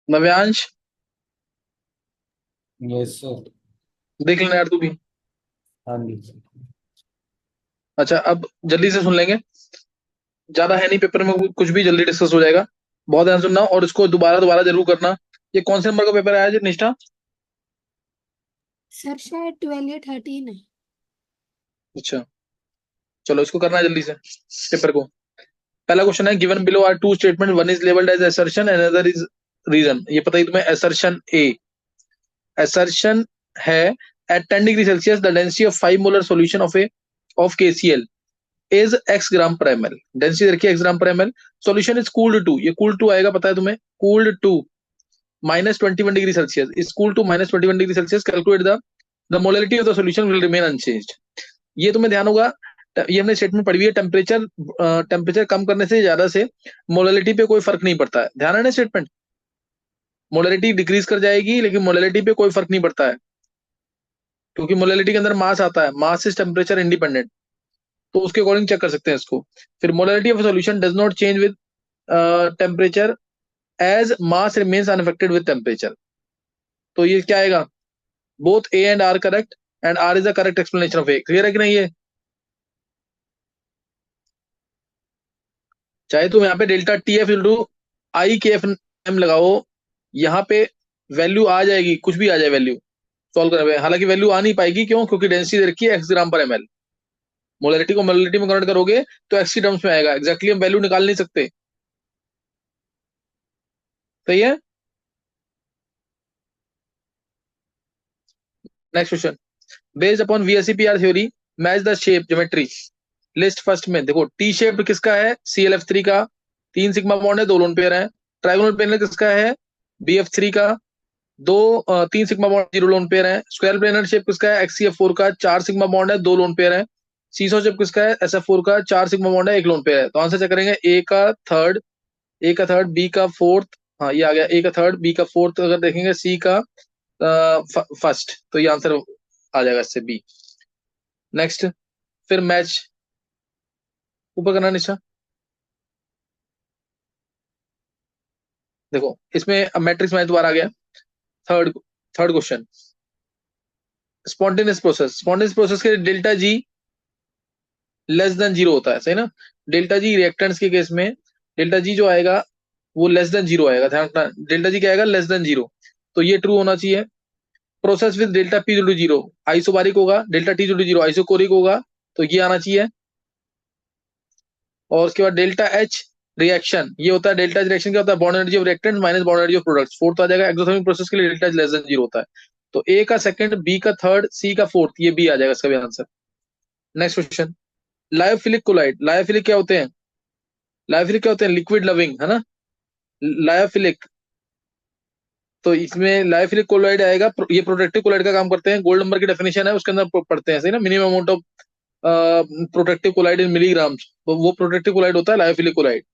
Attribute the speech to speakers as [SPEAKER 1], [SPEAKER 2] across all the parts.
[SPEAKER 1] नव्यांश,
[SPEAKER 2] yes sir.
[SPEAKER 1] देख लेना यार तू भी।
[SPEAKER 2] हाँ जी।
[SPEAKER 1] अच्छा, अब जल्दी से सुन लेंगे, ज्यादा है नहीं पेपर में, कुछ भी जल्दी डिस्कस हो जाएगा। बहुत ध्यान सुनना और इसको दोबारा दोबारा जरूर करना। ये कौन से नंबर का पेपर आया है निष्ठा?
[SPEAKER 3] सर शायद 12 या 13 है।
[SPEAKER 1] अच्छा, चलो इसको करना है जल्दी से पेपर को। पहला क्वेश्चन है, given below are two statement, one is labelled as assertion and other is reason. ये पता ही तुम्हें, असर्शन ए, assertion है at 10 degree Celsius the density of 5 molar solution of KCl is x gram per ml। Density रखिए x gram per ml। Solution is cooled to, ये cooled to आएगा पता है तुम्हें, cooled to -21 degree Celsius, is cooled to -21 degree Celsius. Calculate the molarity of the solution will remain unchanged. ये तुम्हें ध्यान होगा, ये हमने स्टेटमेंट पढ़ी हुई है, टेम्परेचर कम करने से ज्यादा से मोलरिटी पे कोई फर्क नहीं पड़ता है। ध्यान है ना स्टेटमेंट, मोलरिटी डिक्रीज कर जाएगी लेकिन मोलरिटी पे कोई फर्क नहीं पड़ता है, क्योंकि मोलरिटी के अंदर मास आता है, मास इज टेम्परेचर इंडिपेंडेंट। तो उसके अकॉर्डिंग चेक कर सकते हैं इसको। फिर molarity of solution does not change with temperature as mass remains unaffected with temperature. तो ये क्या आएगा, both A and R correct, and R is the correct explanation of A. Clear है कि नहीं ये? चाहे तुम यहाँ पे delta T F into I K F M लगाओ, यहाँ पे वैल्यू आ जाएगी, कुछ भी आ जाए वैल्यू सॉल्व करने पे। हालांकि वैल्यू आ नहीं पाएगी, क्यों? क्योंकि डेंसिटी दे रखी है एक्स ग्राम पर एमएल। मोलरिटी को मोलरिटी में कन्वर्ट करोगे तो एक्स की टर्म्स में आएगा, एग्जैक्टली हम वैल्यू निकाल नहीं सकते। सही है। Next question, based upon VSEPR theory match the shape geometry. List first में देखो, टी शेप किसका है? ClF3 का, 3 सिग्मा बॉन्ड है, 2 लोन पेयर है। ट्राइगोनल प्लेनर किसका है? BF3 का, 3 सिग्मा बॉन्ड, 0 लोन पेयर है। स्क्वायर प्लेनर शेप किसका है? XCF4 का, 4 सिग्मा बॉन्ड है, 2 लोन पेयर है। सीसो शेप किसका है? SF4 का, 4 सिग्मा बॉन्ड है, 1 लोन पेयर है। तो आंसर चेक करेंगे, ए का थर्ड, बी का फोर्थ, हाँ ये आ गया, ए का थर्ड, बी का फोर्थ अगर देखेंगे, सी का फर्स्ट, तो ये आंसर आ जाएगा इससे बी। नेक्स्ट, फिर मैच ऊपर करना निशा। देखो इसमें अब मैट्रिक्स मैच दोबारा आ गया। Third third question, spontaneous process के delta G less than zero होता है, सही ना? डेल्टा जी रिएक्टेंट्स के केस में डेल्टा जी जो आएगा वो लेस देन जीरो आएगा, ध्यान रखना, डेल्टा जी क्या आएगा? Less than zero. तो ये ट्रू होना चाहिए। Process with delta P to zero isobaric होगा, delta T to zero isochoric होगा, तो ये आना चाहिए। और उसके बाद डेल्टा एच रिएक्शन, ये होता है डेल्टा एच रिएक्शन क्या होता है? Bond energy of reactant minus bond energy of product. Fourth आ जाएगा, एक्सोथर्मिक प्रोसेस के लिए delta H less than zero होता है। तो ए का सेकंड, बी का थर्ड, सी का फोर्थ, ये बी आ जाएगा इसका भी answer. Next question, lyophilic colloid. Lyophilic क्या होते हैं? लायोफिलिक क्या होते हैं? लिक्विड लविंग, है ना? लायोफिलिक, तो इसमें लायोफिलिक कोलाइड आएगा, ये प्रोटेक्टिव कोलाइड का काम करते हैं। गोल्ड नंबर की डेफिनेशन है उसके अंदर पढ़ते हैं, सही ना? Minimum amount of protective colloid in milligrams, तो वो प्रोटेक्टिव कोलाइड होता है lyophilic colloid.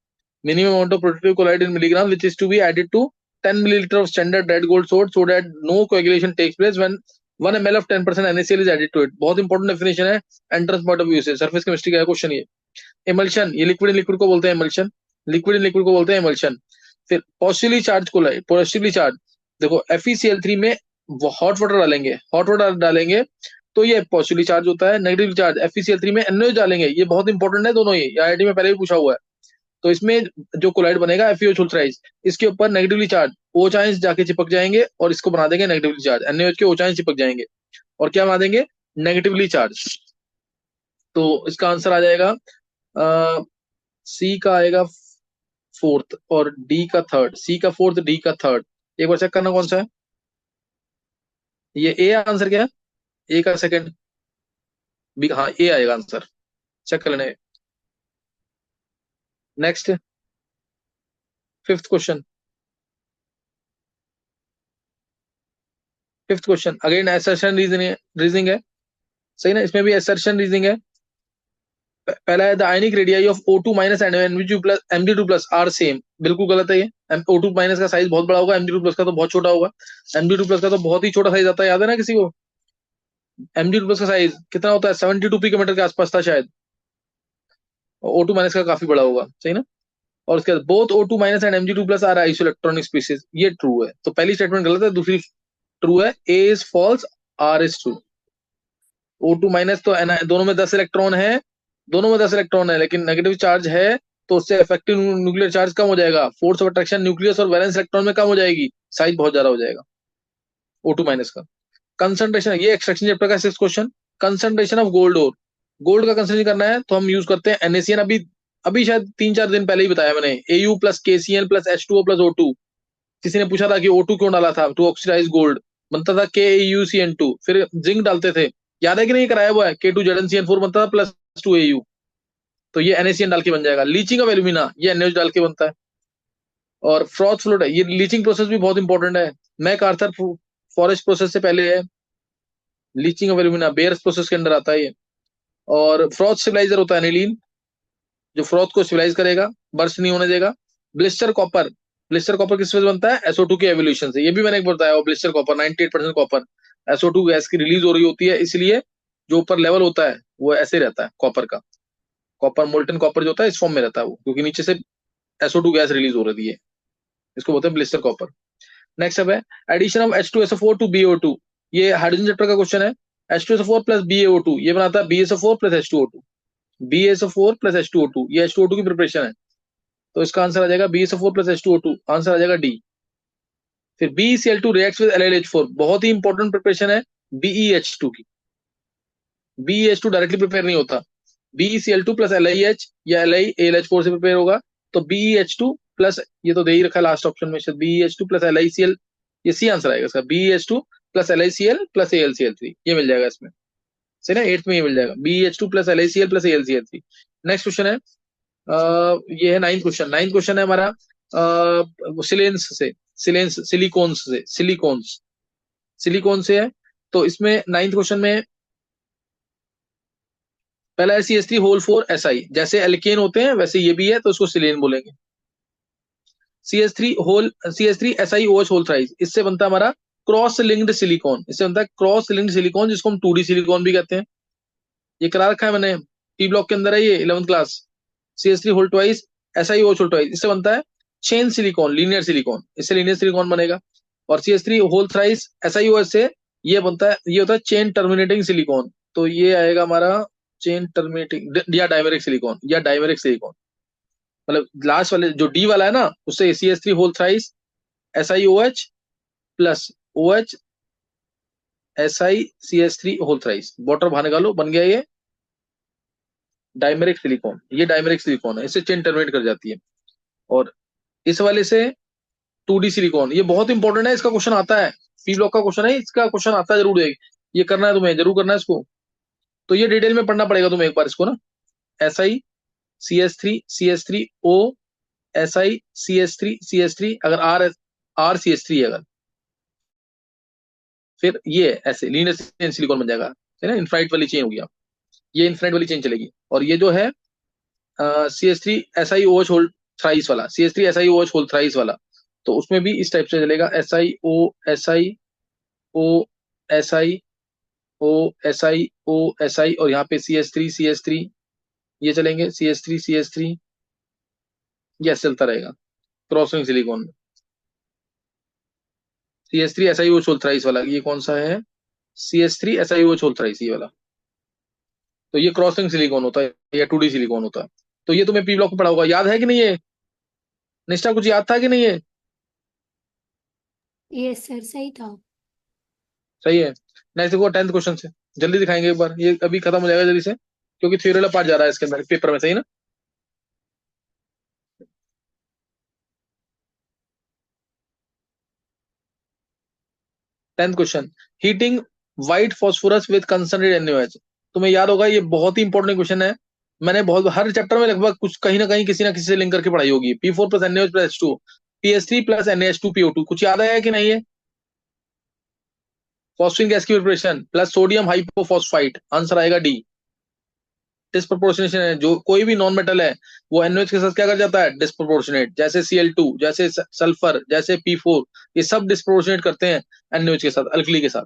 [SPEAKER 1] Minimum amount of protective colloid in milligram which is to be added to 10 milliliter of standard red gold salt so that no coagulation takes place when 1 ml of 10% NaCl is added to it। बहुत important definition है, entrance point of view से, surface chemistry का है question ये। Emulsion, ये liquid in liquid को बोलते हैं इमल्शन, लिक्विड इन लिक्विड को बोलते हैं इमल्शन। फिर positively charge colloid, positively charge, देखो FeCl3 में हॉट वाटर डालेंगे, हॉट वाटर डालेंगे तो ये पॉजिटिवली चार्ज होता है। नेगेटिव चार्ज FeCl3 में NaOH डालेंगे, ये बहुत इंपॉर्टेंट है दोनों, ये IIT में पहले भी पूछा हुआ है। तो इसमें जो कोलाइड बनेगा FeOH उल्ट्राइज, इसके ऊपर नेगेटिवली चार्ज OH आयंस जाके चिपक जाएंगे और इसको बना देंगे नेगेटिवली चार्ज, NaOH के OH आयंस चिपक जाएंगे और क्या बना देंगे? Negatively charge. तो इसका आंसर आ जाएगा सी का आएगा फोर्थ और डी का थर्ड, सी का फोर्थ, डी का थर्ड। एक बार चेक करना कौन सा है ये। ए आंसर क्या है? ए का सेकंड, बी, हाँ ए आएगा आंसर, चेक कर लेने। Next, fifth question, fifth question again assertion reasoning है, सही ना? इसमें भी असर्शन रीजनिंग है। पहला है the ionic radii of O2 minus and Mg2 plus are same. बिल्कुल गलत है ये। O2 माइनस का साइज बहुत बड़ा होगा, Mg2 प्लस का तो बहुत छोटा होगा। Mg2 प्लस का तो बहुत ही छोटा साइज आता है, याद है ना किसी को? Mg2 प्लस का साइज कितना होता है? 72 पिकोमीटर के आसपास था शायद, और O2 माइनस का काफी बड़ा होगा, सही ना? और उसके बाद both O2 minus and Mg2 plus are isoelectronic species, ये ट्रू है। तो पहली स्टेटमेंट गलत है, दूसरी ट्रू है। A is false, R is true. O2 minus तो दोनों में 10 इलेक्ट्रॉन है, दोनों में 10 इलेक्ट्रॉन है, लेकिन नेगेटिव चार्ज है तो उससे इफेक्टिव न्यूक्लियर चार्ज कम हो जाएगा, फोर्स ऑफ अट्रैक्शन न्यूक्लियस और वैलेंस इलेक्ट्रॉन में कम हो जाएगी, साइज बहुत ज्यादा हो जाएगा O2 माइनस का। कंसंट्रेशन, ये एक्सट्रैक्शन चैप्टर का 6th question. Concentration of gold और गोल्ड का कंसंट्रेशन करना है तो हम यूज करते हैं NaCN। अभी अभी शायद 3-4 दिन पहले ही बताया मैंने, Au plus KCl plus H2O plus O2। किसी ने पूछा था कि O2 क्यों डाला था, टू ऑक्सीडाइज गोल्ड, बनता था KAuCN2, फिर जिंक डालते थे, याद है कि नहीं, कराया हुआ है, K2ZnCN4 बनता था प्लस 2Au, तो ये NaCN डाल के बन जाएगा। लीचिंग ऑफ एल्यूमिना, ये NaOH डाल के बनता है। और फ्रॉथ फ्लोट है, ये लीचिंग प्रोसेस भी बहुत इंपॉर्टेंट है, मैक आर्थर फॉरेस्ट प्रोसेस से पहले है leaching of alumina, bears process के अंदर आता है ये। और फ्रॉथ स्टेबलाइजर होता है एनिलीन, जो फ्रॉथ को स्टेबलाइज करेगा, बर्स्ट नहीं होने देगा। ब्लिस्टर कॉपर, ब्लिस्टर कॉपर किस वजह से बनता है, SO2 के एवोल्यूशन से, ये भी मैंने एक बार बताया। Blister copper 98% copper, SO2 gas की रिलीज हो रही होती है, इसलिए जो ऊपर लेवल होता है वो ऐसे रहता है कॉपर का, कॉपर मोल्टन कॉपर जो होता है इस फॉर्म में रहता है वो, क्योंकि नीचे से SO2 गैस रिलीज हो रही है, इसको बोलते हैं ब्लिस्टर कॉपर। नेक्स्ट अब है addition of H2SO4 to BaO2, ये हाइड्रोजन चैप्टर का क्वेश्चन है। H2SO4 प्लस BaO2 ये बनाता है BaSO4 plus H2O2, BaSO4 plus H2O2, ये H2O2 की प्रिपरेशन है, तो इसका आंसर आ जाएगा BaSO4 प्लस H2O2, आंसर आ जाएगा डी। फिर BeCl2 रिएक्ट्स विद LiH4, बहुत ही इंपॉर्टेंट प्रिपरेशन है BeH2 की। BeH2 डायरेक्टली प्रिपेयर नहीं होता, BeCl2 प्लस LiH या LiAlH4 से प्रिपेयर होगा, तो BeH2 प्लस, ये तो दे ही रखा है लास्ट ऑप्शन में, BeH2 प्लस LiCl, ये सी आंसर आएगा इसका, BeH2 plus LiCl plus AlCl3, ये मिल जाएगा इसमें से ना, 8th में ये मिल जाएगा BeH2 plus LiCl plus AlCl3। Next question है ये है 9th क्वेश्चन। 9th क्वेश्चन है हमारा सिलेंस से, सिलेंस सिलिकॉन्स से, सिलिकॉन्स सिलिकॉन से है। तो इसमें 9th क्वेश्चन में पहला है CH3 होल 4 SI, जैसे एल्केन होते हैं वैसे ये भी है, तो इसको सिलेन बोलेंगे। CH3 SiOH होल थ्राइस, इससे बनता है हमारा क्रॉस लिंक्ड सिलिकॉन, इससे बनता है क्रॉस लिंक्ड सिलिकॉन, जिसको हम 2D सिलिकॉन भी कहते हैं। ये करा रखा है मैंने, P ब्लॉक के अंदर है ये 11th class. CH3 whole twice SiOH whole twice, इससे बनता है चेन सिलिकॉन, लीनियर सिलिकॉन, इससे लीनियर सिलिकॉन बनेगा। और CH3 होल थ्राइस SiOH से ये बनता है, ये होता है चेन टर्मिनेटिंग सिलिकॉन, तो ये आएगा हमारा चेन टर्मिनेटिंग या डाइमेरिक सिलिकॉन, या डाइमेरिक सिलिकॉन, मतलब लास्ट वाले जो डी वाला है ना, उससे CH3 whole thrice SiOH plus OH SiCH3 whole thrice, water बाहर निकालो, बन गया ये डाइमेरिक सिलिकॉन, ये डाइमेरिक सिलिकॉन है, इससे चेन टर्मिनेट कर जाती है। और इस वाले से 2D सिलिकॉन, ये बहुत इंपॉर्टेंट है, इसका क्वेश्चन आता है, P ब्लॉक का क्वेश्चन है, इसका क्वेश्चन आता है जरूर है, ये करना है तुम्हें, जरूर करना है इसको, तो ये डिटेल में पढ़ना पड़ेगा तुम्हें एक बार इसको ना। SiCH3CH3O SiCH3CH3, अगर RCH3 है अगर, फिर ये ऐसे लीनियर चेन सिलिकॉन बन जाएगा, है ना, इनफाइनाइट वाली चेन हो गया, ये इनफाइनाइट वाली चेन चलेगी। और ये जो है CH3 SiOH होल थ्राइस वाला, CH3 SiOH होल थ्राइस वाला, तो उसमें भी इस टाइप से चलेगा, SiO SiO और यहाँ पे CH3 ये चलेंगे, CH3 ये चलता रहेगा क्रॉसिंग सिलिकॉन में। CH3 SiOH होल थ्राइस वाला, ये कौन सा है, CH3 SiOH होल थ्राइस, ये वाला, तो ये क्रॉसिंग सिलिकॉन होता है या 2D सिलिकॉन होता है। तो ये तुम्हें P ब्लॉक में पढ़ा होगा, याद है कि नहीं है निष्ठा, कुछ याद था कि नहीं है?
[SPEAKER 3] ये सर सही था।
[SPEAKER 1] सही है। नेक्स्ट देखो 10th क्वेश्चन से, जल्दी दिखाएंगे एक बार, ये अभी खत्म हो जाएगा जल्दी से, क्योंकि थ्योरी वाला पार्ट जा रहा है इसके अंदर पेपर में, सही ना। 10th question, heating white phosphorus with concentrated NaOH, तुम्हें याद होगा ये बहुत ही इंपॉर्टेंट क्वेश्चन है, मैंने बहुत हर चैप्टर में लगभग कुछ कहीं ना किसी से लिंक करके पढ़ाई होगी। P4 plus NaOH plus H2, PS3 plus NaH2PO2, कुछ याद आया कि नहीं है? फॉस्फेट गैस की preparation plus sodium hypophosphite, answer आएगा डी। डिस्प्रोपोर्शनेशन है, जो कोई भी नॉन मेटल है वो NaOH के साथ क्या कर जाता है, डिस्प्रोपोर्शनेट, जैसे Cl2, जैसे सल्फर, जैसे P4, ये सब डिस्प्रोपोर्शनेट करते हैं NaOH के साथ, अल्कली के साथ।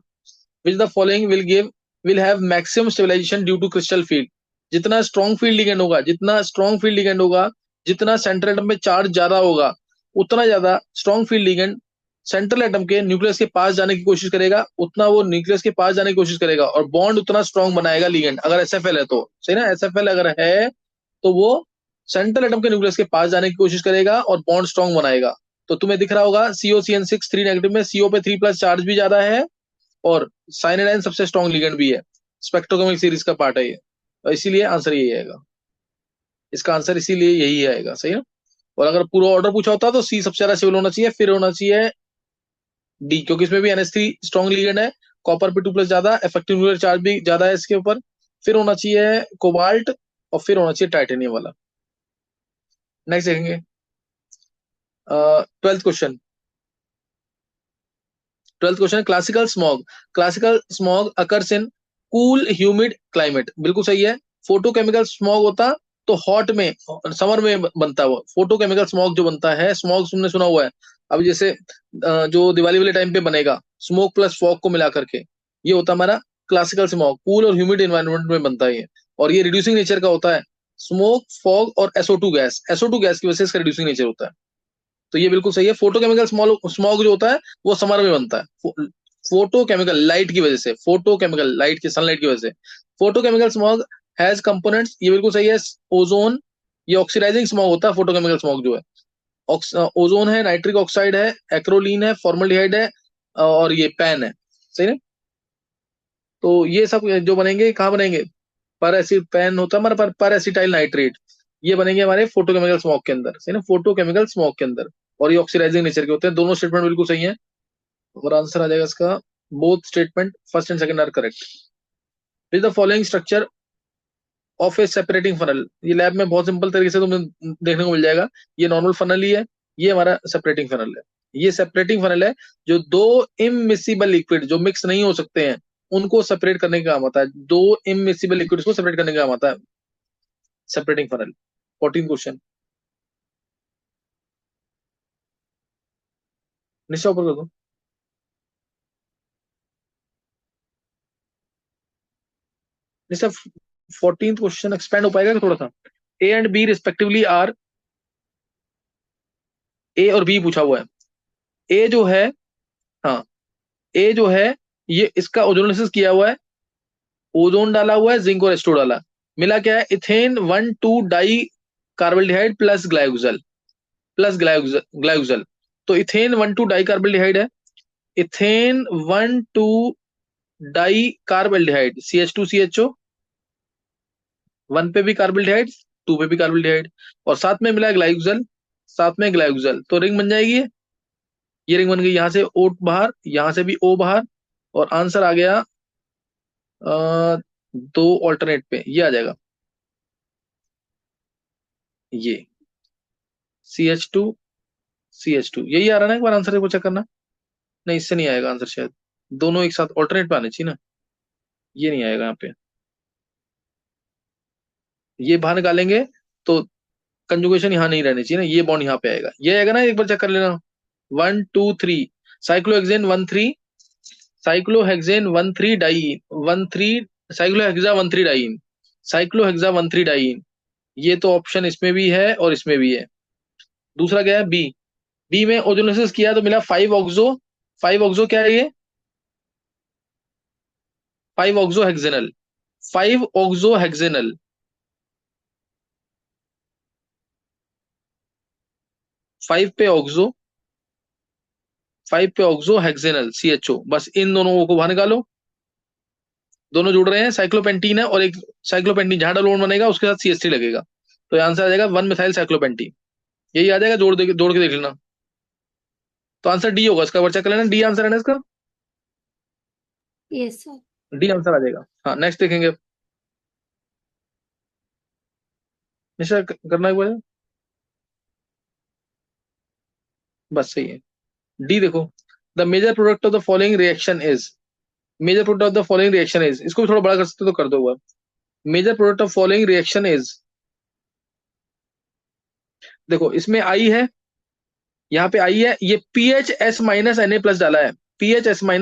[SPEAKER 1] Which the following will have maximum stabilization due to crystal field, जितना स्ट्रॉन्ग फील्ड लिगेंड होगा, जितना स्ट्रॉन्ग फील्ड लिगेंड होगा, जितना सेंट्रल एटम में चार्ज ज्यादा होगा उतना ज्यादा strong field ligand central atom के न्यूक्लियस के पास जाने की कोशिश करेगा, उतना वो न्यूक्लियस के पास जाने की कोशिश करेगा और बॉन्ड उतना स्ट्रॉन्ग बनाएगा लिगेंड, अगर एसएफएल है तो। सही ना, एसएफएल अगर है तो वो सेंट्रल एटम के न्यूक्लियस के पास जाने की कोशिश करेगा और बॉन्ड स्ट्रॉन्ग बनाएगा। तो तुम्हें दिख रहा होगा COCN6 3 नेगेटिव में CO पे 3+ चार्ज भी ज्यादा है और साइनाइडाइन सबसे स्ट्रॉन्ग लिगेंड भी है, स्पेक्ट्रोकेमिक सीरीज का पार्ट है ये, तो इसीलिए आंसर यही आएगा। इसका आंसर इसीलिए यही आएगा। सही है। और अगर पूरा ऑर्डर पूछा होता तो C सबसे ज्यादा सिविल होना चाहिए, फिर होना चाहिए D, क्योंकि इसमें भी NH3 स्ट्रॉन्ग लिगेंड है, कॉपर पे 2+ ज्यादा, इफेक्टिव न्यूक्लियर चार्ज भी ज्यादा है इसके ऊपर, फिर होना चाहिए कोबाल्ट और फिर होना चाहिए टाइटेनियम वाला। नेक्स्ट देखेंगे 12th question. 12th question, classical smog. Classical smog occurs in cool humid climate. बिल्कुल सही है। फोटोकेमिकल स्मॉग होता तो हॉट में समर में बनता है वो। फोटोकेमिकल स्मॉग जो बनता है, स्मॉग तुमने सुना हुआ है, अब जैसे जो दिवाली वाले टाइम पे बनेगा स्मोक प्लस फॉग को मिला करके, ये होता है हमारा क्लासिकल स्मॉग। कूल और ह्यूमिड एनवायरनमेंट में बनता है ये, और ये रिड्यूसिंग नेचर का होता है। स्मोक, फॉग और SO2 गैस, SO2 गैस की वजह से इसका रिड्यूसिंग नेचर होता है। तो ये बिल्कुल सही है। फोटोकेमिकल स्मॉग जो होता है वो समर में बनता है, फोटोकेमिकल लाइट की वजह से, फोटोकेमिकल लाइट की, सनलाइट की वजह से। फोटोकेमिकल स्मॉग हैज कंपोनेंट्स, ये बिल्कुल सही है। ओजोन, ये ऑक्सीडाइजिंग स्मॉग होता है फोटोकेमिकल स्मॉग जो है। ओजोन है, नाइट्रिक ऑक्साइड है, एक्रोलीन है, फॉर्मल्डिहाइड है और ये पैन है। सही है। तो ये सब जो बनेंगे कहाँ बनेंगे, पर एसिड पैन होता है हमारा, पर एसिटाइल नाइट्रेट, ये बनेंगे हमारे फोटोकेमिकल स्मॉग के अंदर। सही ना, फोटोकेमिकल स्मॉग के अंदर, और ये ऑक्सीडाइजिंग नेचर के होते हैं। दोनों स्टेटमेंट बिल्कुल सही है और आंसर आ जाएगा इसका, both statement first and second are correct. Is the following structure of a separating funnel. ये लैब में बहुत सिंपल तरीके से तुम्हें देखने को मिल जाएगा। ये नॉर्मल फनल ही है, ये हमारा सेपरेटिंग फनल है। ये सेपरेटिंग फनल है जो दो इमिसिबल लिक्विड जो मिक्स नहीं हो सकते हैं उनको सेपरेट करने का काम आता है। दो इमिसिबल लिक्विड्स को सेपरेट करने का काम आता है सेपरेटिंग फनल। 14 क्वेश्चन, निश्चय ऊपर कर दो। निश्चय 14 क्वेश्चन एक्सपेंड हो पाएगा थोड़ा सा। A and B respectively are, A और B पूछा हुआ है। A जो है, हाँ, A जो है ये इसका ओजोनोलिसिस किया हुआ है, ओजोन डाला हुआ है, जिंक और एस्टो डाला, मिला क्या है, इथेन 1,2 डाई कार्बोल्डिहाइड प्लस ग्लाइकोजल, ग्लाइकोजल। तो इथेन 1,2 डाई कार्बोल्डिहाइड है, इथेन 1,2 डाई कार्बोल्डिहाइड CH2CHO, 1 पे भी कार्बोल्डिहाइड, 2 पे भी कार्बोल्डिहाइड, और साथ में मिला है ग्लाइकोजल, साथ में ग्लाइकोजल, तो रिंग बन जाएगी ये रिंग बन गई। यहां से O बाहर, यहां से भी O बाहर, और आंसर आ गया दो ऑल्टरनेट पे, ये आ जाएगा, ये CH2 यही आ रहा है ना, एक बार आंसर एक बार चेक करना। नहीं, इससे नहीं आएगा आंसर शायद, दोनों एक साथ ऑल्टरनेट पे आने चाहिए ना, ये नहीं आएगा यहाँ पे। ये बाहर निकालेंगे तो कंजुगेशन यहाँ नहीं रहनी चाहिए ना, ये बॉन्ड यहाँ पे आएगा, ये आएगा ना, एक बार चेक कर लेना। 1 2 3 cyclohexane 1 3, cyclohexane 1 3 diene 1 3, cyclohexa 1 3 diene, cyclohexa 1 3 diene, ये तो ऑप्शन इसमें भी है और इसमें भी है। दूसरा क्या है, बी में ओजोनोसिस किया तो मिला 5 ऑक्सो, 5 ऑक्सो क्या है ये, 5 ऑक्सो हेक्सेनल, 5 ऑक्सो हेक्सेनल, 5 पे ऑक्सो, 5 पे ऑक्सो हेक्सेनल CHO, बस इन दोनों को बाहर निकालो, दोनों जुड़ रहे हैं, साइक्लोपेंटीन है और एक साइक्लोपेंटीन जहां डबल बॉन्ड बनेगा उसके साथ CH3 लगेगा, तो आंसर आ जाएगा 1 मिथाइल साइक्लोपेंटीन, यही आ जाएगा, जोड़ के देख लेना। तो आंसर डी होगा इसका, चेक कर लेना, डी आंसर है ना इसका,
[SPEAKER 3] यस सर।
[SPEAKER 1] डी आंसर आ जाएगा। हाँ, नेक्स्ट देखेंगे, निश्चय करना एक बार, बस सही है। डी देखो, the major product of the following reaction is, major product of the following reaction is, इसको भी थोड़ा बड़ा कर सकते हो तो कर दो एक बार। Major product of following reaction is, देखो इसमें आई है, यहाँ पे आई है, ये PHS- Na+ डाला है, PHS- Na+,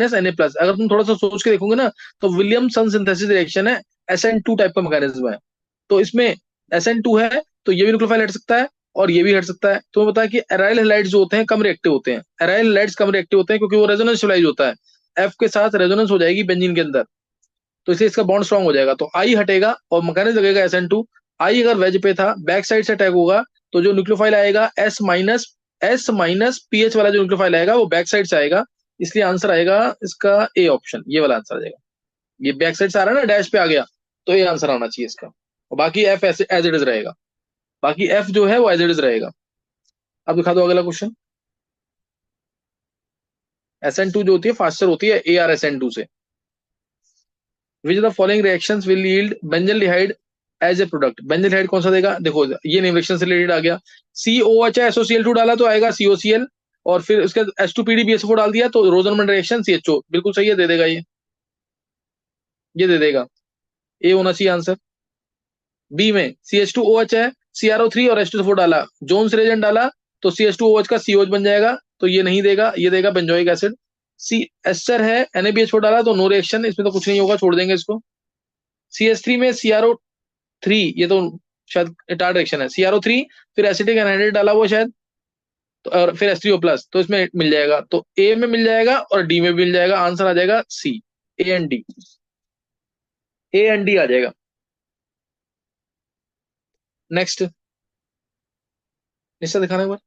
[SPEAKER 1] अगर तुम थोड़ा सा सोच के देखोगे ना तो विलियमसन सिंथेसिस रिएक्शन है, SN2 टाइप का मैकेनिज्म है, तो इसमें SN2 है तो ये भी न्यूक्लियोफाइल हट सकता है, और ये भी हट सकता है। तो पता है कि एराइल हैलाइड्स जो होते हैं कम रिएक्टिव होते हैं, एराइल हैलाइड्स कम रिएक्टिव होते हैं क्योंकि वो रेजोनेंस स्टेबलाइज होता है, एफ के साथ रेजोनेंस हो जाएगी बेंजीन के अंदर, तो इसलिए इसका बॉन्ड स्ट्रांग हो जाएगा। तो आई हटेगा और मैकेनिज्म लगेगा SN2। आई अगर वेज पे था, बैक साइड से अटैक होगा, तो जो न्यूक्लियोफाइल आएगा S माइनस पीएच वाला जो न्यूक्लियोफाइल आएगा वो बैक साइड से आएगा, इसलिए आंसर आएगा इसका ए ऑप्शन, ये वाला आंसर आ जाएगा। ये बैक साइड से आ रहा है ना, डैश पे आ गया, तो ये आंसर आना चाहिए इसका। और बाकी एफ एज इट इज रहेगा, बाकी एफ जो है वो एज इट इज रहेगा। अब दिखा दो अगला क्वेश्चन। SN2 जो होती है फास्टर होती है ArSN2 से। Which the following reactions will yield benzaldehyde as a product. Benzaldehyde कौन सा देगा, देखो ये रिएक्शन से रिलेटेड आ गया। COH है, SOCl2 डाला तो आएगा COCl, और फिर उसके H2PDBSO4 डाल दिया तो रोजनमैन रिएक्शन CHO, बिल्कुल सही है, दे देगा ये दे देगा। ए होना चाहिए आंसर। बी में CH2OH है, CrO3 और H2SO4 डाला, जोन्स रिएजेंट डाला तो CH2OH का COH बन जाएगा, तो ये नहीं देगा, ये देगा बेंजोइक एसिड। सी एस्टर है, NaBH4 डाला तो नो रिएक्शन, इसमें तो कुछ नहीं होगा, छोड़ देंगे इसको। CH3 में CrO3, ये तो शायद टार्ड रिएक्शन है, CrO3 फिर एसिटिक एनहाइड्रेट डाला हुआ शायद, तो और फिर H3O+, तो इसमें मिल जाएगा, तो ए में मिल जाएगा और डी में मिल जाएगा, आंसर आ जाएगा C, A and D, A and D आ जाएगा। नेक्स्ट निश्चय दिखाना एक बार।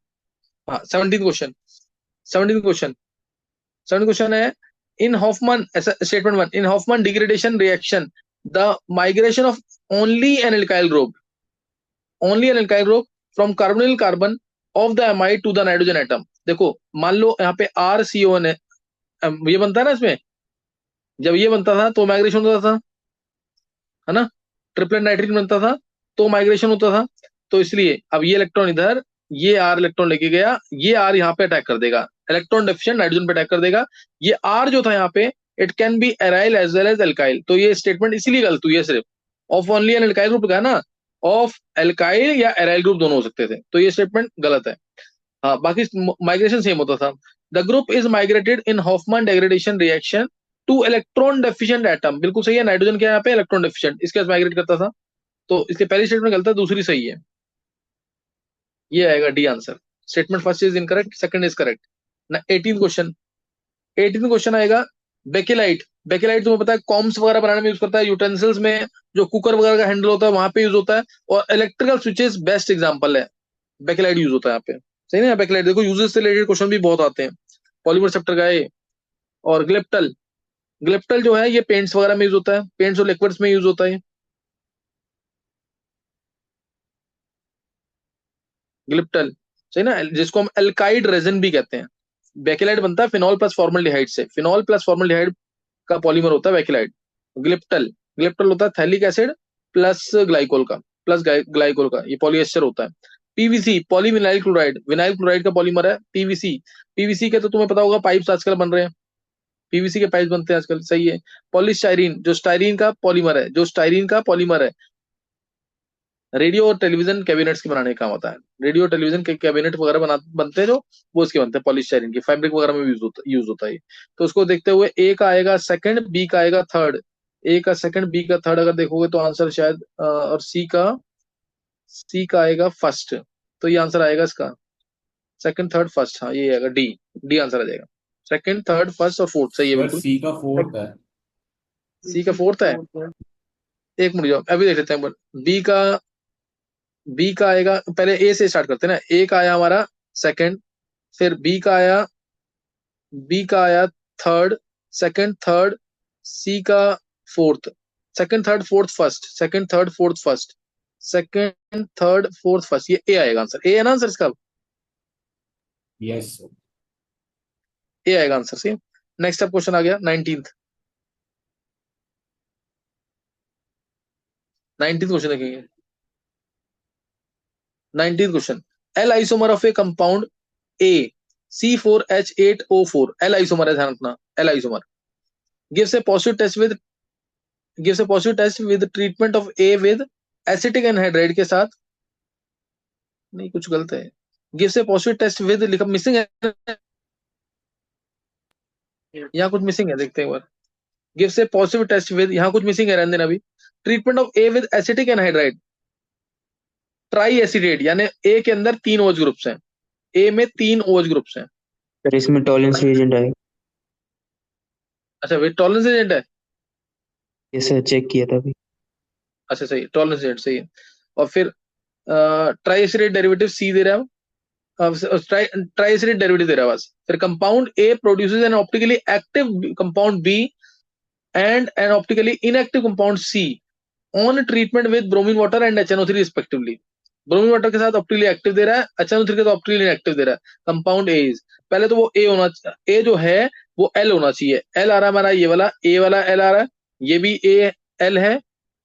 [SPEAKER 1] हाँ 17 क्वेश्चन, 17 क्वेश्चन, 17 क्वेश्चन है, in Hoffmann statement 1, in Hoffmann degradation reaction the migration of only an alkyl group, only an alkyl group from carbonyl carbon of the amide to the nitrogen atom. देखो मान लो यहाँ पे RCON है, ये बनता है ना इसमें, जब ये बनता था तो माइग्रेशन होता था, है ना, ट्रिपलेट नाइट्रीन बनता था तो माइग्रेशन होता था, तो इसलिए अब ये इलेक्ट्रॉन इधर, ये R इलेक्ट्रॉन लेके गया, ये R यहाँ पे अटैक कर देगा, इलेक्ट्रॉन डेफिशिएंट नाइट्रोजन पे अटैक कर देगा, ये R जो था यहाँ पे it can be aryl as well as alkyl, तो ये स्टेटमेंट इसीलिए गलत हुई है सिर्फ, of only an alkyl group का ना, ऑफ एल्काइल या एराइल ग्रुप दोनों हो सकते थे, तो ये स्टेटमेंट गलत है। हाँ बाकी माइग्रेशन सेम होता था। The group is migrated in Hoffmann degradation reaction to electron deficient atom, बिल्कुल सही है, नाइट्रोजन क्या है यहाँ पे इलेक्ट्रॉन डेफिशिएंट, इसके पास माइग्रेट करता था, तो इसके पहली स्टेटमेंट गलत है, दूसरी सही है, ये आएगा D answer. Statement first is incorrect, second is correct ना। 18 क्वेश्चन, 18 क्वेश्चन आएगा, बेकेलाइट, बेकेलाइट तुम्हें पता है कॉम्स वगैरह बनाने में यूज करता है, यूटेंसिल्स में जो कुकर वगैरह का हैंडल होता है वहां पे यूज होता है, और इलेक्ट्रिकल स्विचेस बेस्ट एग्जांपल है, बेकेलाइट यूज होता है यहाँ पे, सही ना। बेकेलाइट देखो यूजेस से रिलेटेड क्वेश्चन भी बहुत आते हैं, पॉलीमर सेप्टर का है। और ग्लिप्टल, ग्लिप्टल जो है ये पेंट्स वगैरह में यूज होता है, पेंट्स और लिक्विड्स में यूज होता है ग्लिप्टल, सही ना, जिसको हम एल्काइड रेजिन भी कहते हैं। बेकेलाइट बनता है फिनॉल प्लस फॉर्मल्डिहाइड से, फिनॉल प्लस फॉर्मल्डिहाइड का पॉलीमर होता है बेकेलाइट। ग्लिप्टल, ग्लिप्टल होता है थैलिक एसिड प्लस ग्लाइकोल का, प्लस ग्लाइकोल का, ये पॉलीएस्टर होता है। PVC, polyvinyl chloride, vinyl chloride का पॉलीमर है PVC। PVC के तो तुम्हें पता होगा पाइप्स आजकल बन रहे हैं, PVC के पाइप बनते हैं आजकल, सही है। पॉलीस्टाइरीन, जो स्टाइरीन का पॉलीमर है, जो स्टाइरीन का पॉलीमर है, रेडियो और टेलीविजन कैबिनेट्स के बनाने का काम आता है, रेडियो और टेलीविजन के कैबिनेट वगैरह बनते हैं जो, वो इसके बनते हैं पॉलीस्टाइरीन की, फैब्रिक वगैरह में यूज होता है ये। तो उसको देखते हुए ए का आएगा सेकंड, बी का आएगा थर्ड, ए का सेकंड, बी का थर्ड अगर देखोगे तो आंसर शायद और सी का आएगा फर्स्ट, तो ये आंसर आएगा इसका सेकंड थर्ड फर्स्ट, हाँ ये आएगा डी, डी आंसर आ जाएगा, सेकंड थर्ड फर्स्ट और फोर्थ, सही है
[SPEAKER 2] सर
[SPEAKER 1] बिल्कुल।
[SPEAKER 2] सी का फोर्थ है।
[SPEAKER 1] सी का फोर्थ है, एक मिनट जाओ अभी देख लेते हैं। बी का, बी का आएगा, पहले ए से स्टार्ट करते हैं ना, ए का आया हमारा सेकंड, फिर बी का आया थर्ड, सेकंड थर्ड, सी का fourth, second third fourth first, second third fourth first, second third fourth first, ये ए आएगा आंसर, ए है ना आंसर इसका,
[SPEAKER 2] यस सर।
[SPEAKER 1] ए आएगा आंसर सी। नेक्स्ट अब क्वेश्चन आ गया 19th, 19th क्वेश्चन देखेंगे। 19th question, L isomer of a compound A C4H8O4, L isomer है, ध्यान रखना, L isomer gives a positive test with, gives a positive test with treatment of A with acetic anhydride के साथ, नहीं कुछ गलत है, gives a positive test with लिखा मिसिंग है, यहाँ कुछ मिसिंग है, देखते हैं एक बार। gives a positive test with, यहाँ कुछ मिसिंग है, रहने देना अभी। Treatment of A with acetic anhydride, try acetate यानी ए के अंदर 3 OH ग्रुप्स हैं, ए में 3 OH ग्रुप्स हैं।
[SPEAKER 4] सर इसमें टॉलरेंस रिएजेंट है।
[SPEAKER 1] अच्छा वेट टॉलरेंस एजेंट है।
[SPEAKER 4] ये सर चेक किया था अभी।
[SPEAKER 1] अच्छा सही, टॉलरेंस एजेंट सही है। और फिर ट्राई एसिडेट डेरिवेटिव सी दे रहा है, ट्राई एसिडेट डेरिवेटिव दे रहा है बस। फिर compound A produces an optically active compound B and an optically inactive compound C on treatment with bromine water and HNO3 respectively. Bromine water के साथ ऑप्टिकली एक्टिव दे रहा है, HNO3 के साथ ऑप्टिकली इनएक्टिव दे रहा है। कंपाउंड ए इज, पहले तो वो ए होना, ए जो है वो एल होना चाहिए। एल आ रहा है हमारा ये वाला, ए वाला एल आ रहा है, ये भी ए एल है,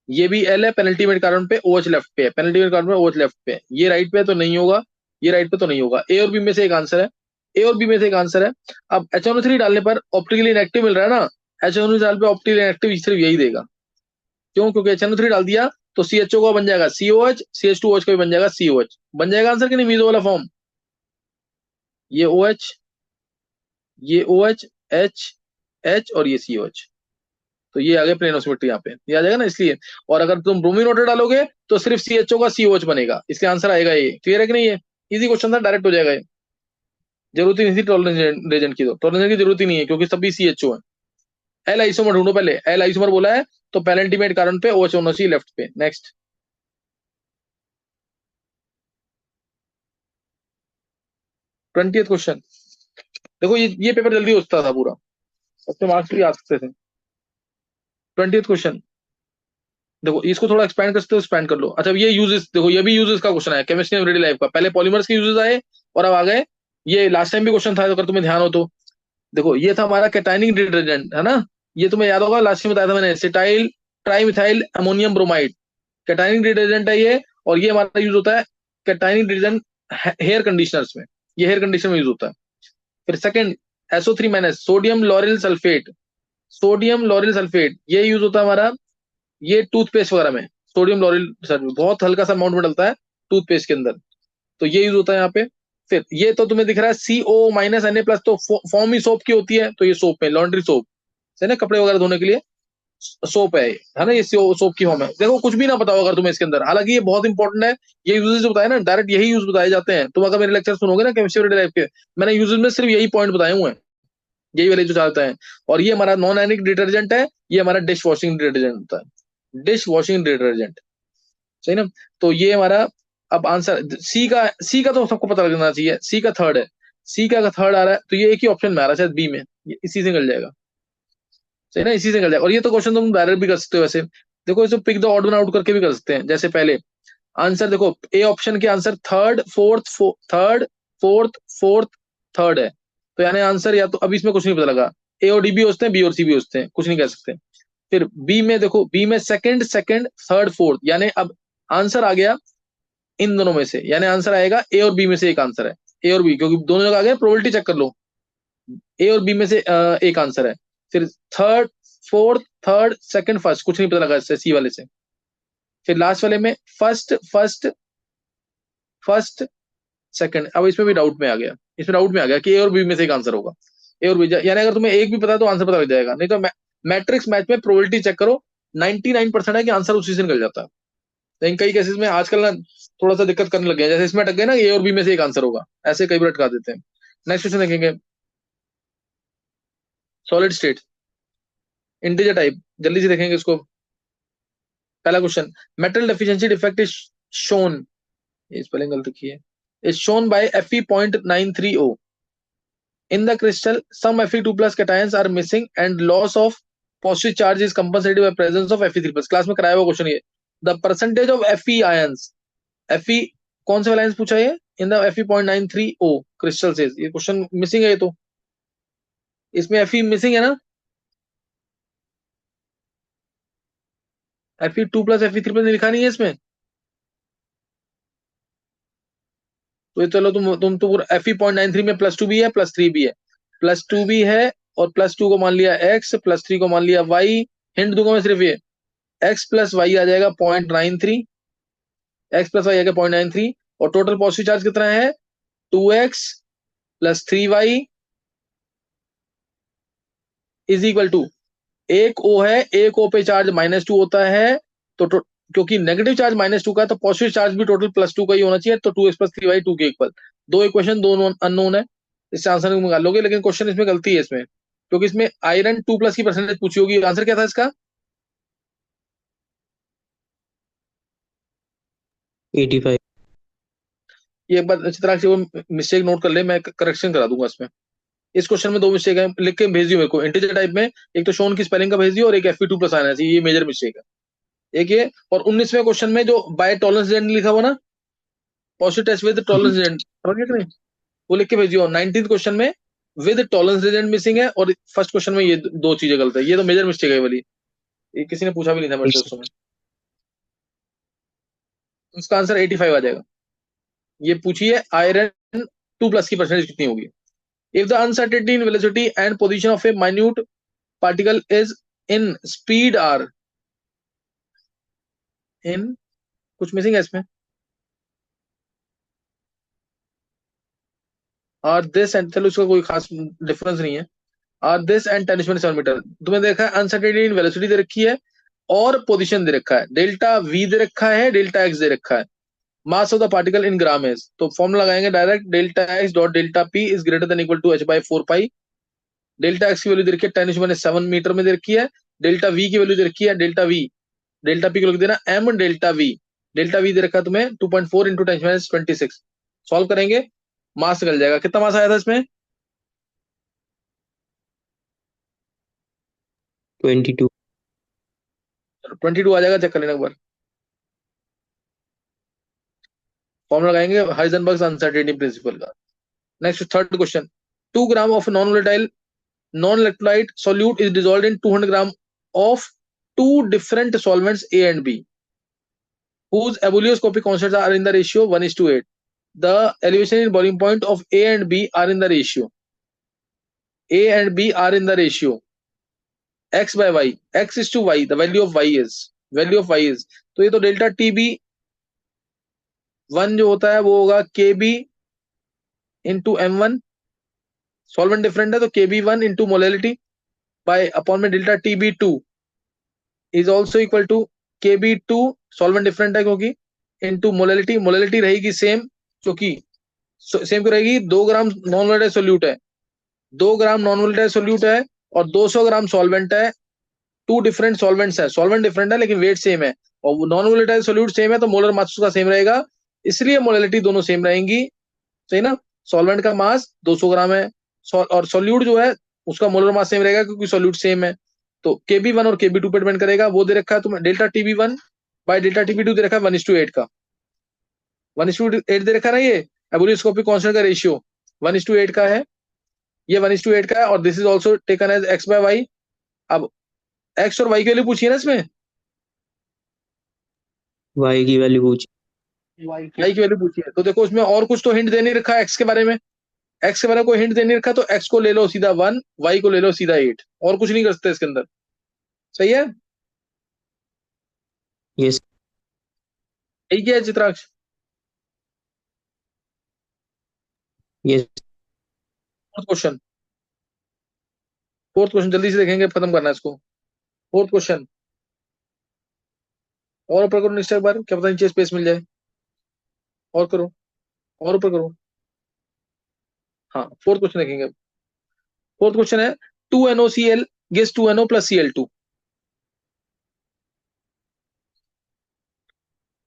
[SPEAKER 1] ये भी एल है। पेनल्टीमेट कार्बन पे OH लेफ्ट पे है, पेनल्टीमेट कार्बन पे OH लेफ्ट पे है। ये राइट पे तो नहीं होगा, ये राइट पे तो नहीं होगा। ए और बी में से एक आंसर है, ए और बी में से एक आंसर है। अब HNO3 डालने पर ऑप्टिकली इनएक्टिव मिल रहा है ना, HNO3 डाल पे ऑप्टिकली इनएक्टिव सिर्फ यही देगा। क्यों? क्योंकि HNO3 डाल दिया तो CHO का बन जाएगा COH, CH2OH का भी बन जाएगा COH। बन जाएगा आंसर कि नहीं मीजो वाला फॉर्म? ये OH, ये OH, H, H और ये COH। तो ये आ गया प्लेन सिमेट्री यहाँ पे, ये आ जाएगा ना इसलिए। और अगर तुम ब्रोमीन वाटर डालोगे तो सिर्फ CHO का COH बनेगा, इसलिए आंसर आएगा ये। क्लियर है कि नहीं? ये इजी क्वेश्चन था, डायरेक्ट हो जाएगा ये। जरूरत ही नहीं थी टॉलरेंस रेजेंट की, तो टॉलरेंस की जरूरत ही नहीं है क्योंकि सभी CHO है। एल आइसोमर ढूंढो पहले, एल आइसोमर बोला है तो पेलेंटीमेट कार्बन पे OH होना चाहिए लेफ्ट पे। Next 20th question. देखो ये पेपर जल्दी होता था पूरा, उसके मार्क्स भी आ सकते थे। 20th क्वेश्चन देखो, इसको थोड़ा एक्सपैंड कर सकते हो, एक्सपैंड कर लो। अच्छा ये यूजेस देखो, ये भी यूजेस का क्वेश्चन है केमिस्ट्री एवरीडे लाइफ का। पहले पॉलीमर्स के यूजेस आए और अब आ गए, ये लास्ट टाइम भी क्वेश्चन था अगर तुम्हें ध्यान हो तो। देखो ये था हमारा कैटायनिक डिटर्जेंट है ना, ये तुम्हें याद होगा लास्ट टाइम बताया था मैंने, acetyl trimethyl ammonium bromide cationic detergent है ये। और ये हमारा यूज होता है कैटायनिक डिटर्जेंट हेयर कंडीशनर्स में, ये हेयर कंडीशनर में यूज होता है। फिर second SO3- sodium lauryl sulphate, sodium lauryl sulphate ये यूज होता है हमारा, ये टूथपेस्ट वगैरह में सोडियम लॉरिल सल्फेट बहुत हल्का सा अमाउंट में डलता है टूथपेस्ट के अंदर, तो ये यूज होता है यहाँ पे। फिर ये तो तुम्हें दिख रहा है CO-Na+, तो फॉर्म ही सोप की होती है, तो ये सोप में लॉन्ड्री सोप है ना, कपड़े वगैरह धोने के लिए सोप है ना, ये सोप की फॉर्म है। देखो कुछ भी ना बताओ अगर तुम्हें इसके अंदर, हालांकि ये बहुत इंपॉर्टेंट है। ये यूजेस जो बताए ना डायरेक्ट यही यूज बताए जाते हैं। तुम अगर मेरे लेक्चर सुनोगे ना केमिस्ट्री लाइफ के, मैंने यूजेस में सिर्फ यही पॉइंट बताए हुए हैं, यही वाले जो चाहते हैं। और ये हमारा नॉन आयनिक डिटर्जेंट है, ये हमारा डिश वॉशिंग डिटर्जेंट होता है, डिश वॉशिंग डिटर्जेंट। सही ना? तो ये हमारा अब आंसर सी का तो सबको पता लगना चाहिए, सी का थर्ड है, सी का थर्ड आ रहा है, तो ये एक ही ऑप्शन में आ रहा है शायद बी में, ये इसी से निकल जाएगा। सही ना, इसी से निकल जाएगा। और ये तो क्वेश्चन तुम डायरेक्ट भी कर सकते हो वैसे, देखो इसे pick the odd one out करके भी कर सकते हैं। जैसे पहले आंसर देखो, ए ऑप्शन के आंसर थर्ड फोर्थ थर्ड है, तो यानी आंसर या तो, अब इसमें कुछ नहीं पता लगा, ए और डी भी होते हैं, बी और सी भी होते हैं, कुछ नहीं कह सकते। फिर बी में देखो, बी में सेकंड थर्ड फोर्थ, यानी अब आंसर आ गया इन दोनों में से, यानी आंसर आएगा ए और बी में से एक आंसर है, ए और बी, क्योंकि दोनों जगह आ गए, प्रोबेबिलिटी चेक कर लो, ए और बी में से एक आंसर है। फिर third fourth third second first, कुछ नहीं पता लगा इससे सी वाले से। फिर लास्ट वाले में फर्स्ट सेकंड, अब इसमें भी डाउट में आ गया, इसमें डाउट में आ गया कि ए और बी में से एक आंसर होगा, ए और बी, यानी अगर तुम्हें एक भी पता है तो आंसर पता लग जाएगा, नहीं तो मैट्रिक्स मैच में प्रोबेबिलिटी चेक करो, 99% है कि आंसर उसी से निकल जाता है। लेकिन कई केसेस में आजकल ना थोड़ा सा दिक्कत करने लग गए हैं, जैसे इसमें अटक गए ना, ए और बी में से एक आंसर होगा, ऐसे कई बार अटका देते हैं। नेक्स्ट क्वेश्चन देखेंगे, सॉलिड स्टेट इंटीजर टाइप, जल्दी से देखेंगे इसको। पहला question, metal deficiency defect is shown, ये स्पेलिंग गलत की है, is shown by Fe.93O in the crystal. Some Fe2+ cations are missing and loss of positive charge is compensated by presence of Fe3+। Class में कराया हुआ question ये। The percentage of Fe ions, Fe कौन से वाला ions पूछा है in the Fe.93O crystal से, ये क्वेश्चन मिसिंग है, ये तो इसमें Fe मिसिंग है ना, Fe2+ Fe3+ लिखा नहीं है इसमें, तो ये चलो तुम तो पूरा Fe.93 में +2 भी है +3 भी है, +2 भी है और +2 को मान लिया x, +3 को मान लिया y। हिंट दूंगा मैं सिर्फ ये, x + y आ जाएगा 0.93, x + y आ जाएगा 0.93, और टोटल पॉजिटिव चार्ज कितना है 2x + 3y is equal to, एक O है, एक O पे चार्ज -2 होता है, तो क्योंकि नेगेटिव चार्ज -2 का है तो पॉजिटिव चार्ज भी टोटल +2 का ही होना चाहिए, तो 2x + 3y 2 के इक्वल। दो इक्वेशन दोनों अननोन है, इससे आंसर निकाल लोगे, लेकिन क्वेश्चन इसमें गलती है इसमें, क्योंकि इसमें आयरन 2+ की परसेंटेज पूछी होगी। आंसर क्या था इसका?
[SPEAKER 4] 85।
[SPEAKER 1] ये एक बार अच्छी तरह से वो मिस्टेक नोट कर ले, मैं करेक्शन करा दूंगा इसमें। इस क्वेश्चन में 2 मिस्टेक है, लिख के भेज दियो मेरे को इंटीजर टाइप में। एक तो शोन की स्पेलिंग का भेज दियो और एक Fp2+ आना चाहिए, ये मेजर मिस्टेक है एक ये। और 19वें क्वेश्चन में जो बाय टॉलरेंस रिजल्ट लिखा हुआ ना, positive test with tolerance result, समझ गए कि नहीं? वो लिख के भेजियो। 19th क्वेश्चन में विद टॉलरेंस रिजल्ट मिसिंग है, और फर्स्ट क्वेश्चन में ये दो चीजें गलत है। ये तो मेजर मिस्टेक है ये वाली, ये किसी ने पूछा भी नहीं था मेरे से उस समय। तो इसका आंसर 85 आ जाएगा। ये पूछी है आयरन 2+ की परसेंटेज कितनी होगी। If the uncertainty in velocity and position of a minute particle is in speed are in, कुछ मिसिंग है इसमें, आर दिस एंड, चलो इसका कोई खास डिफरेंस नहीं है। आर दिस एंड 10⁻⁷ तुम्हें देखा है अनसर्टेनिटी इन वेलोसिटी दे रखी है और पोजीशन दे रखा है, डेल्टा वी दे रखा है, डेल्टा एक्स दे रखा है, mass of the particle in gram is, तो फॉर्मूला लगाएंगे direct, delta X dot delta P is greater than equal to h/4 pi. Delta X की वैल्यू दे रखी है 10⁻⁷ मीटर में दे रखी है, डेल्टा वी की वैल्यू दे रखी है, डेल्टा वी, डेल्टा पी को लिख देना m delta V, delta V दे रखा है तुम्हें 2.4 इंटू 10⁻26। सॉल्व करेंगे, मास निकल जाएगा। कितना मास आया था इसमें?
[SPEAKER 4] 22।
[SPEAKER 1] 22 आ जाएगा, चेक कर लेना एक बार। फॉर्मूला लगाएंगे हाइजेनबर्ग अनसर्टेनिटी प्रिंसिपल का। Next third question, 2 gram of non volatile non electrolyte solute is dissolved in 200 gram of two different solvents A and B whose ebullioscopic constants are in the ratio 1:8. The elevation in boiling point of A and B are in the ratio, A and B are in the ratio x by y, x is to y, the value of y is, तो ये तो delta TB1 जो होता है वो होगा KB into M1, solvent different है तो KB1 into molality by upon में delta TB2 is also equal to KB2, solvent different है क्योंकि, इंटू मोलैलिटी, मोलैलिटी रहेगी सेम, क्योंकि सेम क्यों रहेगी, 2 ग्राम नॉन वोलेटाइल सोल्यूट है, 2 ग्राम नॉन वोलेटाइल सोल्यूट है और 200 ग्राम सॉल्वेंट है, टू डिफरेंट सॉल्वेंट्स है, सॉल्वेंट डिफरेंट है लेकिन वेट सेम है, और नॉन वोलेटाइल सोल्यूट सेम है तो मोलर मास उसका सेम रहेगा, इसलिए मोलैलिटी दोनों सेम रहेंगी, सही ना? सॉल्वेंट का मास 200 ग्राम है और सोल्यूट जो है उसका मोलर मास सेम रहेगा क्योंकि सोल्यूट सेम है, तो KB1 और KB2 पे डिपेंड करेगा। वो दे रखा है तुम्हें delta TB1 by delta TB2 दे रखा है 1:8 का, 1:8 दे रखा है ना, ये एबुलियोस्कोपिक कांस्टेंट का रेशियो 1:8 का है, ये 1:8 का है, और this is also taken as x by y। अब x और y की वैल्यू पूछी है ना इसमें,
[SPEAKER 4] Y की वैल्यू पूछी।
[SPEAKER 1] y की वैल्यू पूछी है, तो देखो इसमें और कुछ तो हिंट दे नहीं रखा है x के बारे में, x के बारे में कोई हिंट दे नहीं रखा, तो x को ले लो सीधा 1, y को ले लो सीधा 8, और कुछ नहीं कर सकते इसके अंदर, सही है?
[SPEAKER 4] यस।
[SPEAKER 1] यही क्या है चित्राक्ष?
[SPEAKER 4] यस।
[SPEAKER 1] फोर्थ क्वेश्चन जल्दी से देखेंगे, खत्म करना है इसको। फोर्थ क्वेश्चन और ऊपर करो नेक्स्ट एक बार, क्या पता नीचे स्पेस मिल जाए, और करो, और ऊपर करो। हाँ, फोर्थ क्वेश्चन देखेंगे। फोर्थ क्वेश्चन है 2NOCl gives 2NO plus Cl2,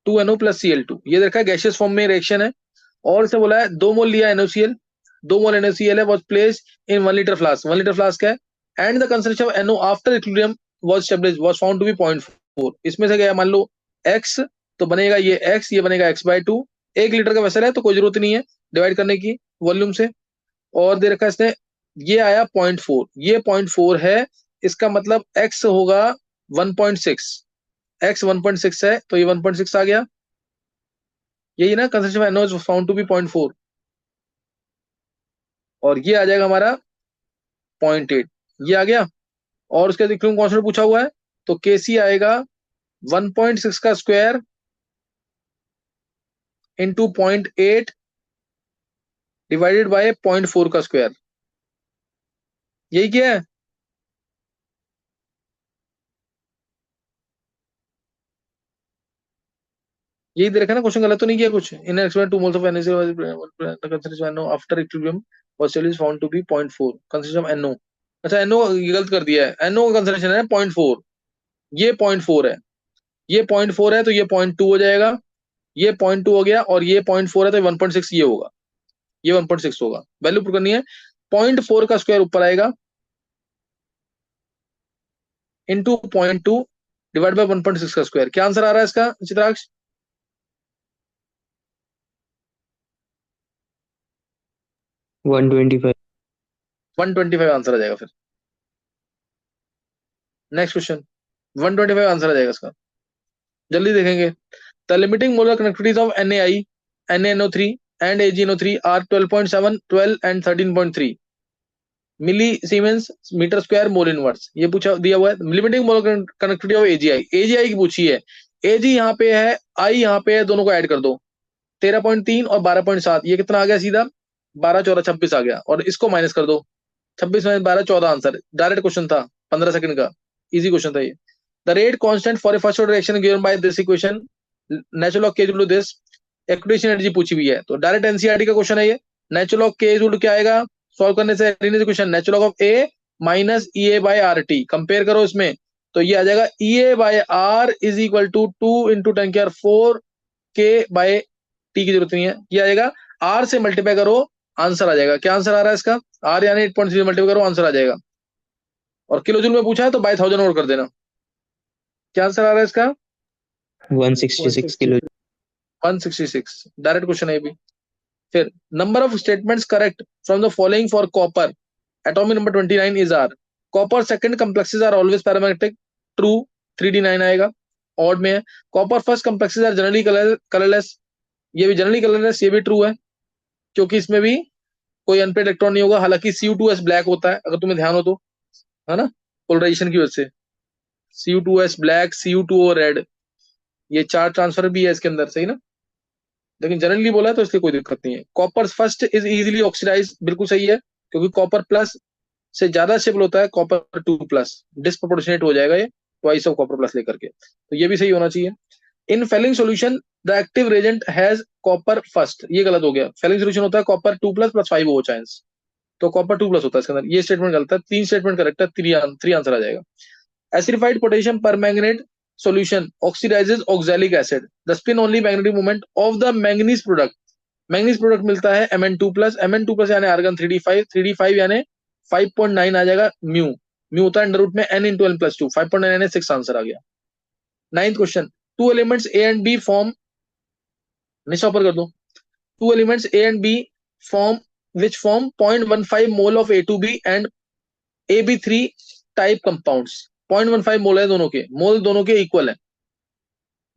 [SPEAKER 1] 2NO plus Cl2 ये देखा है गैसियस फॉर्म में रिएक्शन है, और इसे बोला है 2 मोल लिया NOCl, 2 मोल NOCl है, was placed in 1 liter flask, 1 liter flask है, and the concentration of NO after equilibrium was established was found to be 0.4। इसमें से गया मान लो x, तो बनेगा ये x, ये बनेगा x/2। 1 लीटर का वेसल है तो कोई जरूरत नहीं है डिवाइड करने की वॉल्यूम से, और दे रखा है इसने, ये आया 0.4, ये 0.4 है, इसका मतलब x होगा 1.6, x 1.6 है तो ये 1.6 आ गया, यही ना concentration NO is found to be 0.4, और ये आ जाएगा हमारा 0.8, ये आ गया। और उसके बाद क्यों कांस्टेंट पूछा हुआ है, तो Kc आएगा 1.6 का स्क्वायर इंटू 0.8 डिवाइडेड बाय 0.4 का स्क्वायर, यही क्या है? यही दे रखा है ना, क्वेश्चन गलत तो नहीं किया कुछ। इन experiment 2 moles of NaCl concentration NO after equilibrium was found to be 0.4 concentration of NO। अच्छा NO गलत कर दिया है, NO का कंसंट्रेशन है 0.4, ये 0.4 है, ये 0.4 है तो ये 0.2 हो जाएगा, ये 0.2 हो गया, और ये 0.4 है तो 1.6 ये होगा, ये 1.6 होगा। वैल्यू पुट करनी है, 0.4 का स्क्वायर ऊपर आएगा इंटू 0.2 डिवाइड बाय 1.6 का स्क्वायर। क्या आंसर आ रहा है इसका चित्राक्ष?
[SPEAKER 4] 125।
[SPEAKER 1] 125 आंसर आ जाएगा फिर। नेक्स्ट क्वेश्चन, 125 आंसर आ जाएगा इसका, जल्दी देखेंगे। The limiting molar connectivities of NaI, NaNO3 and AgNO3 are 12.7, 12 and 13.3 milli siemens metre square mole inverse. ये पूछा दिया हुआ है। Limiting molar connectivity of AgI, AgI की पूछी है, Ag यहाँ पे है, I यहाँ पे है, दोनों को ऐड कर दो, 13.3 और 12.7, ये कितना आ गया सीधा 12 14 26 आ गया, और इसको माइनस कर दो, 26 माइनस 12 14 आंसर। डायरेक्ट क्वेश्चन था, 15 सेकंड का, इजी क्वेश्चन था ये। The rate constant for a first order reaction given by this equation, natural log K equal to this, equation energy पूछी हुई है, तो डायरेक्ट एनसीईआरटी का क्वेश्चन है ये। Natural log K equal to क्या आएगा सॉल्व करने से, equation natural log of A minus EA by RT, compare करो इसमें, तो ये आ जाएगा EA by R is equal to 2 into 10 की 4 K बाय T की जरूरत नहीं है, ये आ जाएगा R से मल्टीप्लाई करो, आंसर आ जाएगा। क्या आंसर आ रहा है इसका? R यानी 8.3 मल्टीप्लाई करो, आंसर आ जाएगा। और किलो जूल में पूछा है तो बाय 1000 और कर देना। क्या आंसर आ रहा है इसका?
[SPEAKER 4] 166 किलो।
[SPEAKER 1] 166, डायरेक्ट क्वेश्चन है भी। फिर number of statements correct from the following for copper, atomic number 29 is are, copper second complexes are always paramagnetic, true, 3D9 आएगा, ऑड में है। Copper first complexes are generally colourless, ये भी generally colourless, ये भी ट्रू है, क्योंकि इसमें भी कोई अनपेड इलेक्ट्रॉन नहीं होगा, हालांकि Cu2s ब्लैक होता है, अगर तुम्हें ध्यान हो तो, है ना, पोलराइजेशन की वजह से Cu2s ब्लैक, Cu2o रेड, ये चार ट्रांसफर भी है इसके अंदर, सही ना, लेकिन जनरली बोला है तो इसलिए कोई दिक्कत नहीं है। Copper first is easily oxidize, बिल्कुल सही है, क्योंकि कॉपर प्लस से ज्यादा स्टेबल होता है कॉपर 2+, डिस्प्रोपोर्शनेट हो जाएगा ये ट्वाइस ऑफ कॉपर प्लस लेकर के, तो ये भी सही होना चाहिए। In Fehling solution the active reagent has copper first, ये गलत हो गया, फेलिंग सॉल्यूशन होता है कॉपर 2+ + 5 O चांस, तो कॉपर 2+ होता है इसके अंदर, ये स्टेटमेंट गलत है। 3 स्टेटमेंट करेक्ट है, 3 आंसर आ जाएगा। Acidified potassium permanganate solution oxidizes oxalic acid, the spin only magnetic moment of the manganese product, manganese product मिलता है Mn2+, Mn2+ यानी आर्गन 3d5, 3d5 यानी 5.9 आ जाएगा, म्यू, म्यू होता है अंडर रूट में n × n+2, 5.9 यानी 6 आंसर आ गया। 9th question, two elements A and B form, Nisha ऊपर कर दो, two elements A and B form which form 0.15 mole of A2B and AB3 type compounds, 0.15 mole है दोनों के, मोल दोनों के इक्वल है,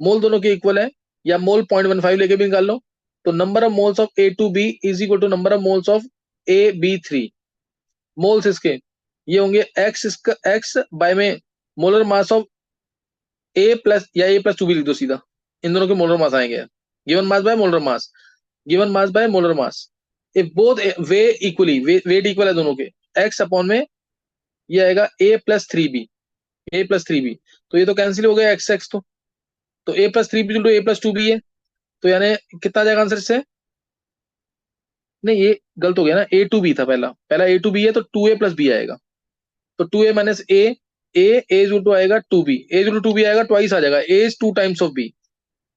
[SPEAKER 1] मोल दोनों के इक्वल है, या मोल 0.15 लेके भी निकाल लो, तो number of moles of A2B is equal to number of moles of AB3। Moles इसके ये होंगे x, इसका x बाय में molar mass of A plus या A+2B लिख दो सीधा, इन दोनों के मोलर मास आएंगे, given mass by molar mass, given mass by molar mass, if both way equally, weight equal है दोनों के, x अपॉन में ये आएगा A+3B, A+3B, तो ये तो कैंसिल हो गया x x, तो A+3B टू A+2B है, तो यानी कितना जाएगा आंसर से, नहीं ये गलत हो गया ना, A2B था पहला, पहला A2B है तो 2A+B आएगा, तो 2A minus A is to आएगा 2B, A is to 2B आएगा, ट्वाइस आ जाएगा, A is 2 times of B।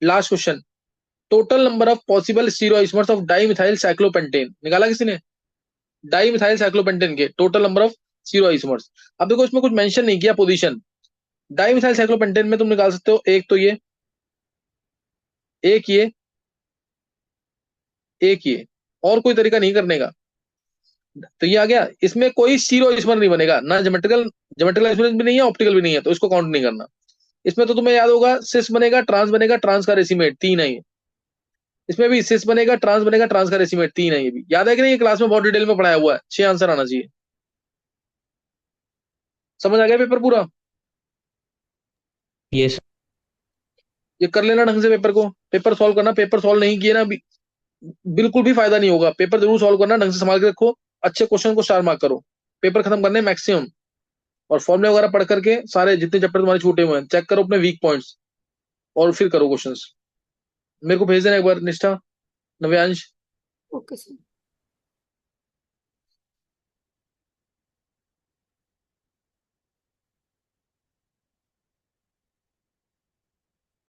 [SPEAKER 1] Last question, total number of possible stereoisomers of dimethyl cyclopentane, निकाला किसी ने? डाइमिथाइल साइक्लोपेंटेन के टोटल नंबर ऑफ स्टीरियोइसोमर्स, अब देखो इसमें कुछ मेंशन नहीं किया पोजीशन, डाइमिथाइल साइक्लोपेंटेन में तुम निकाल सकते हो, एक तो ये, एक ये, एक ये, और कोई तरीका नहीं करने का, तो ये आ गया, इसमें कोई स्टीरियोइसोमर नहीं बनेगा, ना ज्योमेट्रिकल आइसोमर भी नहीं है, ऑप्टिकल भी नहीं है, तो इसको काउंट नहीं करना। इसमें तो तुम्हें याद होगा सिस बनेगा, ट्रांस का रेसिमेट 3 है ये, इसमें भी सिस बनेगा, ट्रांस का रेसिमेट 3 है, ये भी याद है कि नहीं, ये क्लास में बहुत डिटेल में पढ़ाया हुआ है, 6 आंसर आना चाहिए। समझ आ गया पेपर पूरा?
[SPEAKER 4] यस।
[SPEAKER 1] ये कर लेना ढंग से पेपर को, पेपर सॉल्व करना, पेपर सॉल्व नहीं किए ना बिल्कुल भी फायदा नहीं होगा, पेपर जरूर सॉल्व करना, ढंग से संभाल के रखो, अच्छे क्वेश्चन को स्टार मार्क करो, पेपर खत्म करने मैक्सिमम, और फॉर्मुले वगैरह पढ़ करके सारे जितने चैप्टर तुम्हारे छूटे हुए हैं चेक करो अपने वीक पॉइंट्स, और फिर करो क्वेश्चंस। मेरे को भेज देना एक बार निष्ठा, नव्यांश।
[SPEAKER 3] Okay sir.